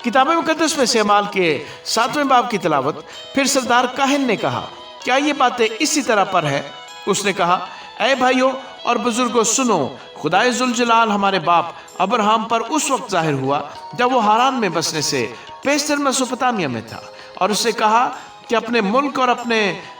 کتاب مقدس میں سے اعمال کے 7ویں باب کی تلاوت۔ پھر سردار کاہن نے کہا، کیا یہ باتیں اسی طرح پر ہے؟ اس نے کہا، اے بھائیوں اور بزرگوں سنو، خدائے ذوالجلال ہمارے باپ ابراہم پر اس وقت ظاہر ہوا جب وہ ہاران میں بسنے سے پیشتر میسوپوٹامیہ میں تھا، اور اس سے کہا کہ اپنے ملک اور اپنے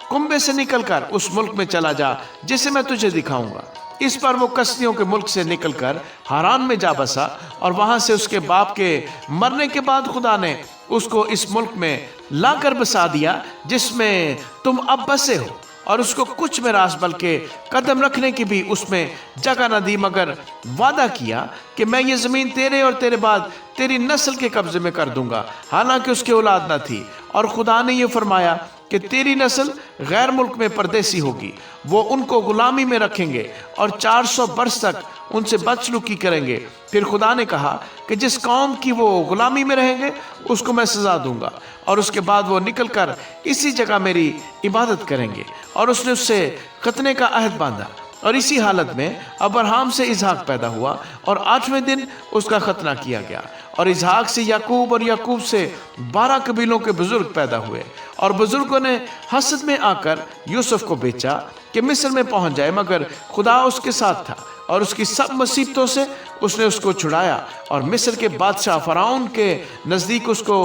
کنبے سے نکل کر اس ملک میں چلا جا جسے میں تجھے دکھاؤں گا۔ اس پر وہ کسدیوں کے ملک سے نکل کر ہاران میں جا بسا، اور وہاں سے اس کے باپ کے مرنے کے بعد خدا نے اس کو اس ملک میں لا کر بسا دیا جس میں تم اب بسے ہو، اور اس کو کچھ میراث بلکہ قدم رکھنے کی بھی اس میں جگہ نہ دی، مگر وعدہ کیا کہ میں یہ زمین تیرے اور تیرے بعد تیری نسل کے قبضے میں کر دوں گا، حالانکہ اس کی اولاد نہ تھی۔ اور خدا نے یہ فرمایا کہ تیری نسل غیر ملک میں پردیسی ہوگی، وہ ان کو غلامی میں رکھیں گے اور 400 برس تک ان سے بدسلوکی کریں گے۔ پھر خدا نے کہا کہ جس قوم کی وہ غلامی میں رہیں گے اس کو میں سزا دوں گا، اور اس کے بعد وہ نکل کر اسی جگہ میری عبادت کریں گے۔ اور اس نے اس سے ختنے کا عہد باندھا، اور اسی حالت میں ابراہم سے اسحاق پیدا ہوا، اور 8ویں دن اس کا ختنہ کیا گیا۔ اور اسحاق سے یعقوب، اور یعقوب سے 12 قبیلوں کے بزرگ پیدا ہوئے، اور بزرگوں نے حسد میں آ کر یوسف کو بیچا کہ مصر میں پہنچ جائے، مگر خدا اس کے ساتھ تھا، اور اس کی سب مصیبتوں سے اس نے اس کو چھڑایا، اور مصر کے بادشاہ فرعون کے نزدیک اس کو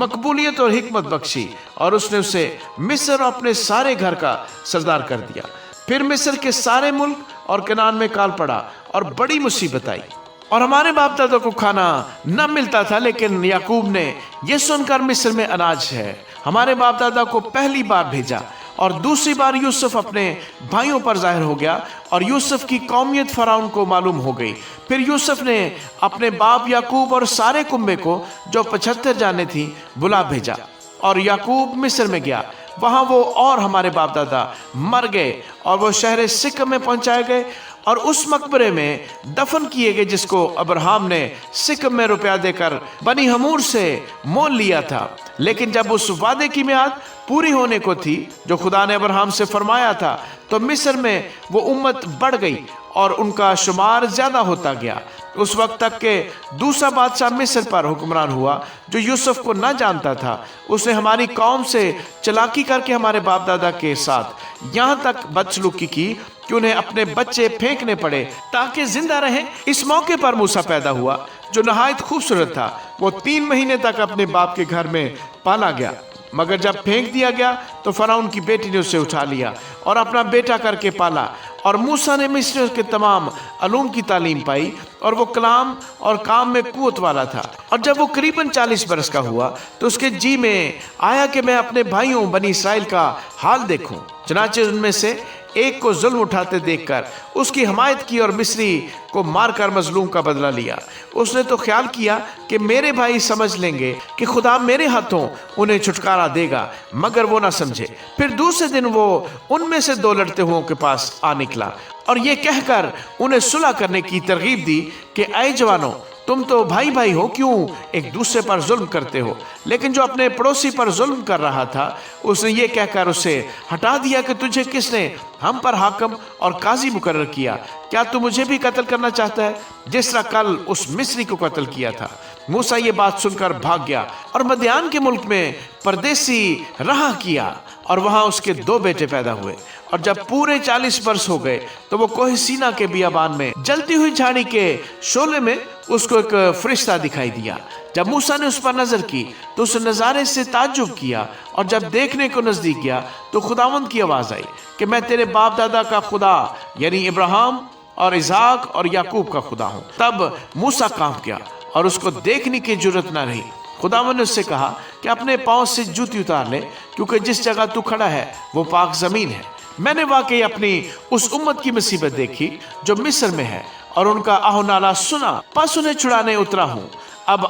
مقبولیت اور حکمت بخشی، اور اس نے اسے مصر اور اپنے سارے گھر کا سردار کر دیا۔ پھر مصر کے سارے ملک اور کنعان میں کال پڑا، اور بڑی مصیبت آئی، اور ہمارے باپ دادا کو کھانا نہ ملتا تھا، لیکن یعقوب نے یہ سن کر مصر میں اناج ہے ہمارے باپ دادا کو پہلی بار بھیجا۔ اور دوسری بار یوسف اپنے بھائیوں پر ظاہر ہو گیا، اور یوسف کی قومیت فرعون کو معلوم ہو گئی۔ پھر یوسف نے اپنے باپ یعقوب اور سارے کنبے کو جو 75 جانیں تھیں بلا بھیجا، اور یعقوب مصر میں گیا، وہاں وہ اور ہمارے باپ دادا مر گئے، اور وہ شہر سکم میں پہنچائے گئے، اور اس مقبرے میں دفن کیے گئے جس کو ابراہم نے سکم میں روپیہ دے کر بنی حمور سے مول لیا تھا۔ لیکن جب اس وعدے کی میعاد پوری ہونے کو تھی جو خدا نے ابراہم سے فرمایا تھا، تو مصر میں وہ امت بڑھ گئی اور ان کا شمار زیادہ ہوتا گیا، اس وقت تک کہ دوسرا بادشاہ مصر پر حکمران ہوا جو یوسف کو نہ جانتا تھا۔ اس نے ہماری قوم سے چلاکی کر کے ہمارے باپ دادا کے ساتھ یہاں تک بدسلوکی کی کہ انہیں اپنے بچے پھینکنے پڑے تاکہ زندہ رہیں۔ اس موقع پر موسیٰ پیدا ہوا جو نہایت خوبصورت تھا، وہ 3 مہینے تک اپنے باپ کے گھر میں پالا گیا، مگر جب پھینک دیا گیا تو فرعون کی بیٹی نے اسے اٹھا لیا اور اپنا بیٹا کر کے پالا۔ اور موسیٰ نے مصریوں کے تمام علوم کی تعلیم پائی، اور وہ کلام اور کام میں قوت والا تھا۔ اور جب وہ قریباً 40 برس کا ہوا تو اس کے جی میں آیا کہ میں اپنے بھائیوں بنی اسرائیل کا حال دیکھوں، چنانچہ ان میں سے ایک کو ظلم اٹھاتے دیکھ کر اس کی حمایت کی اور مصری کو مار کر مظلوم کا بدلہ لیا۔ اس نے تو خیال کیا کہ میرے بھائی سمجھ لیں گے کہ خدا میرے ہاتھوں انہیں چھٹکارا دے گا، مگر وہ نہ سمجھے۔ پھر دوسرے دن وہ ان میں سے 2 لڑتے ہوئوں کے پاس آ نکلا اور یہ کہہ کر انہیں صلح کرنے کی ترغیب دی کہ اے جوانوں، تم تو بھائی بھائی ہو، کیوں ایک دوسرے پر ظلم کرتے ہو؟ لیکن جو اپنے پڑوسی پر ظلم کر رہا تھا اس نے یہ کہہ کر اسے ہٹا دیا کہ تجھے کس نے ہم پر حاکم اور قاضی مقرر کیا؟ کیا تو مجھے بھی قتل کرنا چاہتا ہے جس طرح کل اس مصری کو قتل کیا تھا؟ موسیٰ یہ بات سن کر بھاگ گیا اور مدیان کے ملک میں پردیسی رہا کیا، اور وہاں اس کے 2 بیٹے پیدا ہوئے۔ اور جب پورے 40 برس ہو گئے تو وہ کوہ سینا کے بیابان میں جلتی ہوئی جھاڑی کے شعلے میں اس کو ایک فرشتہ دکھائی دیا۔ جب موسیٰ نے اس پر نظر کی تو اس نظارے سے تعجب کیا، اور جب دیکھنے کو نزدیک گیا تو خداوند کی آواز آئی کہ میں تیرے باپ دادا کا خدا یعنی ابراہم اور اسحاق اور یعقوب کا خدا ہوں۔ تب موسیٰ کانپ گیا اور اس کو دیکھنے کی جرت نہ رہی۔ خداوند نے اس سے کہا کہ اپنے پاؤں سے جوتی اتار لے، کیونکہ جس جگہ تو کھڑا ہے وہ پاک زمین ہے۔ میں نے واقعی اپنی اس امت کی مصیبت دیکھی جو مصر میں ہے، اور ان کا آہ و نالہ سنا، پس انہیں چھڑانے اترا ہوں۔ اب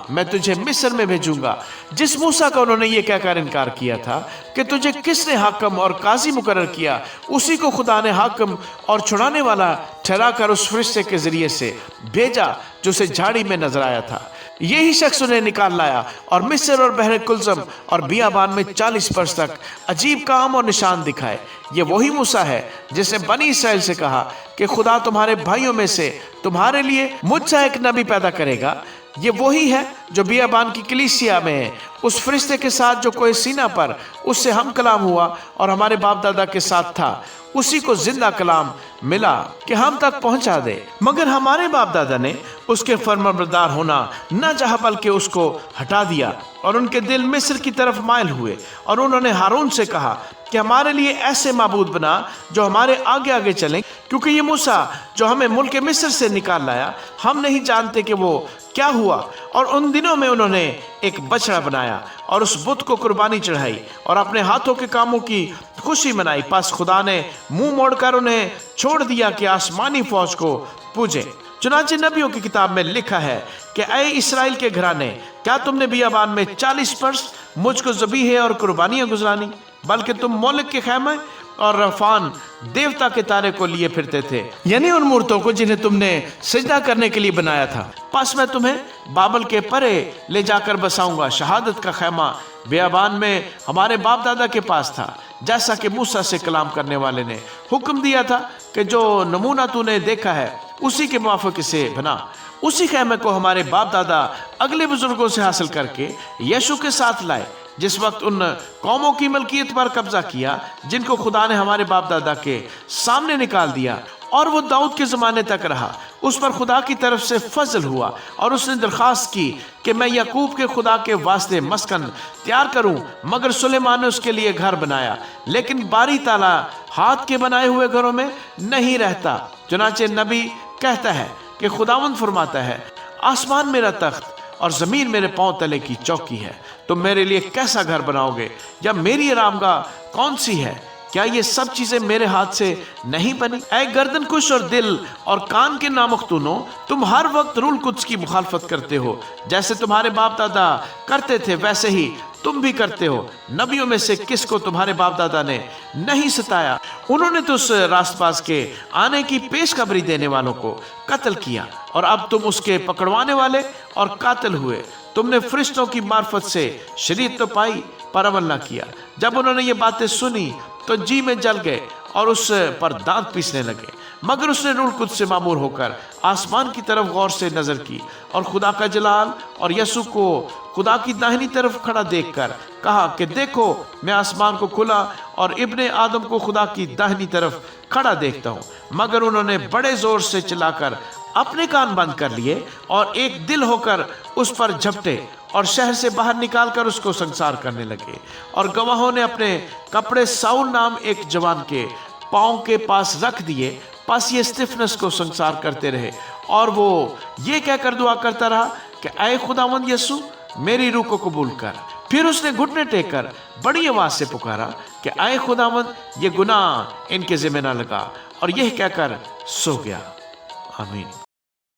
میں تجھے مصر میں بھیجوں گا۔ جس موسیٰ کا انہوں نے یہ کہہ کر انکار کیا تھا کہ تجھے کس نے حاکم اور قاضی مقرر کیا، اسی کو خدا نے حاکم اور چھڑانے والا ٹھہرا کر اس فرشتے کے ذریعے سے بھیجا جو اسے جھاڑی میں نظر آیا تھا۔ یہی شخص انہیں نکال لایا اور مصر اور بحر کلزم اور بیابان میں 40 برس تک عجیب کام اور نشان دکھائے۔ یہ وہی موسیٰ ہے جس نے بنی اسرائیل سے کہا کہ خدا تمہارے بھائیوں میں سے تمہارے لیے مجھ سے ایک نبی پیدا کرے گا یہ وہی ہے جو بیابان کی کلیسیا میں ہے، اس فرشتے کے ساتھ جو کوہ سینا پر اس سے ہم کلام ہوا اور ہمارے باپ دادا کے ساتھ تھا، اسی کو زندہ کلام ملا کہ ہم تک پہنچا دے۔ مگر ہمارے باپ دادا نے اس کے فرمانبردار ہونا نہ چاہا بلکہ اس کو ہٹا دیا، اور ان کے دل مصر کی طرف مائل ہوئے، اور انہوں نے ہارون سے کہا کہ ہمارے لیے ایسے معبود بنا جو ہمارے آگے آگے چلیں، کیونکہ یہ موسیٰ جو ہمیں ملک مصر سے نکال لایا، ہم نہیں جانتے کہ وہ کیا ہوا۔ اور ان دنوں میں انہوں نے ایک بچڑا بنایا اور اس بت کو قربانی چڑھائی اور اپنے ہاتھوں کے کاموں کی خوشی منائی۔ پس خدا نے منہ موڑ کر انہیں چھوڑ دیا کہ آسمانی فوج کو پوجے۔ چنانچہ نبیوں کی کتاب میں لکھا ہے کہ اے اسرائیل کے گھرانے، کیا تم نے بیابان میں 40 برس مجھ کو ذبیحے اور قربانیاں گزرانی؟ بلکہ تم مولک کے خیمے اور رفان دیوتا کے تارے کو لیے پھرتے تھے، یعنی ان مورتوں کو جنہیں تم نے سجدہ کرنے کے لیے بنایا تھا۔ پس میں تمہیں بابل کے پرے لے جا کر بساؤں گا۔ شہادت کا خیمہ بیابان میں ہمارے باپ دادا کے پاس تھا، جیسا کہ موسیٰ سے کلام کرنے والے نے حکم دیا تھا کہ جو نمونہ تو نے دیکھا ہے اسی کے موافق اسے بنا۔ اسی خیمے کو ہمارے باپ دادا اگلے بزرگوں سے حاصل کر کے یشوع کے ساتھ لائے، جس وقت ان قوموں کی ملکیت پر قبضہ کیا جن کو خدا نے ہمارے باپ دادا کے سامنے نکال دیا، اور وہ داؤد کے زمانے تک رہا۔ اس پر خدا کی طرف سے فضل ہوا، اور اس نے درخواست کی کہ میں یعقوب کے خدا کے واسطے مسکن تیار کروں، مگر سلیمان نے اس کے لیے گھر بنایا، لیکن باری تالا ہاتھ کے بنائے ہوئے گھروں میں نہیں رہتا۔ چنانچہ نبی کہتا ہے کہ خداوند فرماتا ہے، آسمان میرا تخت اور زمین میرے پاؤں تلے کی چوکی ہے، تم میرے لیے کیسا گھر بناؤ گے؟ یا میری آرامگاہ کون سی ہے؟ کیا یہ سب چیزیں میرے ہاتھ سے نہیں بنی؟ اے گردن کش اور دل اور کان کے نامختونوں، تم ہر وقت روح القدس کی مخالفت کرتے ہو، جیسے تمہارے باپ دادا کرتے تھے ویسے ہی تم بھی کرتے ہو۔ نبیوں میں سے کس کو تمہارے باپ دادا نے نہیں ستایا؟ انہوں نے تو اس راست باز کے آنے کی پیش خبری دینے والوں کو قتل کیا، اور اب تم اس کے پکڑوانے والے اور قاتل ہوئے۔ تم نے فرشتوں کی معرفت سے شریعت تو پائی پر عمل نہ کیا۔ جب انہوں نے یہ باتیں سنی تو جی میں جل گئے اور اس پر دانت پیسنے لگے۔ مگر اس نے روح القدس سے معمور ہو کر آسمان کی طرف غور سے نظر کی، اور خدا کا جلال اور یسوع کو خدا کی داہنی طرف کھڑا دیکھ کر کہا کہ دیکھو، میں آسمان کو کھلا اور ابن آدم کو خدا کی داہنی طرف کھڑا دیکھتا ہوں۔ مگر انہوں نے بڑے زور سے چلا کر اپنے کان بند کر لیے اور ایک دل ہو کر اس پر جھپٹے اور شہر سے باہر نکال کر اس کو سنسار کرنے لگے۔ اور گواہوں نے اپنے کپڑے ساؤل نام ایک جوان کے پاؤں کے پاس رکھ دیے۔ پس یہ استفنس کو سنسار کرتے رہے، اور وہ یہ کہہ کر دعا کرتا رہا کہ اے خداوند یسوع، میری روح کو قبول کر۔ پھر اس نے گھٹنے ٹیک کر بڑی آواز سے پکارا کہ اے خداوند، یہ گناہ ان کے ذمہ نہ لگا، اور یہ کہہ کر سو گیا۔ آمین۔